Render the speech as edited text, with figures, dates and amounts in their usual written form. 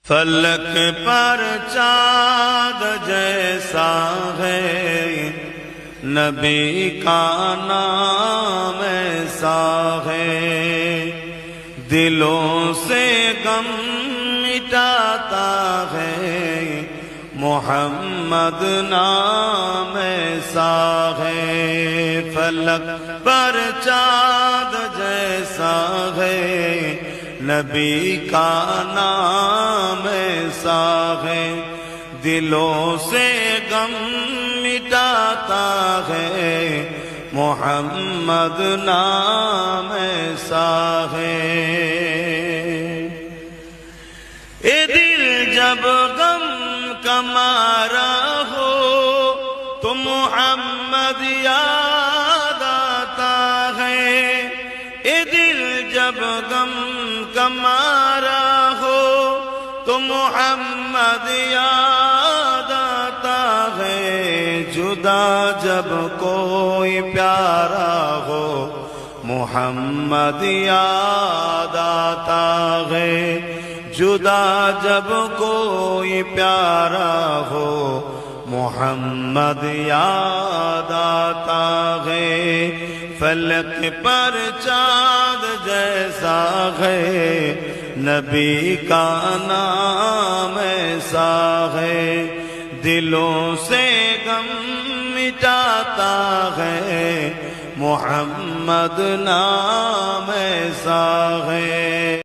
فلک پر چاند جیسا ہے نبی کا نام ایسا ہے، دلوں سے غم مٹاتا ہے، محمد نام ایسا ہے۔ فلک پر چاند جیسا ہے نبی کا نام ایسا ہے، دلوں سے غم مٹاتا ہے، محمد نام ایسا ہے۔ اے دل جب غم کا مارا ہو تو محمد یاد آتا ہے، اے دل جب غم کا مارا ہو تو محمد یاد آتا ہے، جدا جب کوئی پیارا ہو محمد یاد آتا ہے، جدا جب کوئی پیارا ہو محمد یاد آتا ہے۔ فلک پر چاند جیسا ہے نبی کا نام ایسا ہے، دلوں سے غم مٹاتا ہے، محمد نام ایسا ہے۔